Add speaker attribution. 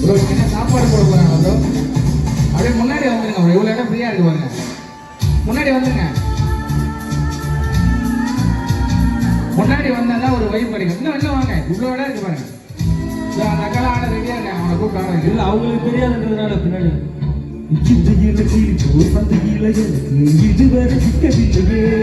Speaker 1: Bro என்ன சாப்பாடு போட போறாங்க ப்ரோ? அப்படியே முன்னாடி வந்துருங்க ப்ரோ, இவ்வளோ இடம் ஃப்ரீயா இருக்கு பாருங்க. முன்னாடி வந்துருங்க. முன்னாடி வந்தாதான் ஒரு வைப் கிடைக்கும். இன்னும் வாங்க, இவ்வளோ இடம் இருக்கு பாருங்க. அந்த அக்கால ஆட ரெடியா இருங்க, அவனை கூப்பிட்டு ஆடுங்க.
Speaker 2: இல்லை அவங்களுக்கு தெரியாதுன்றதுனால பின்னாடி
Speaker 3: இதுவரை சிக்கவில்லையே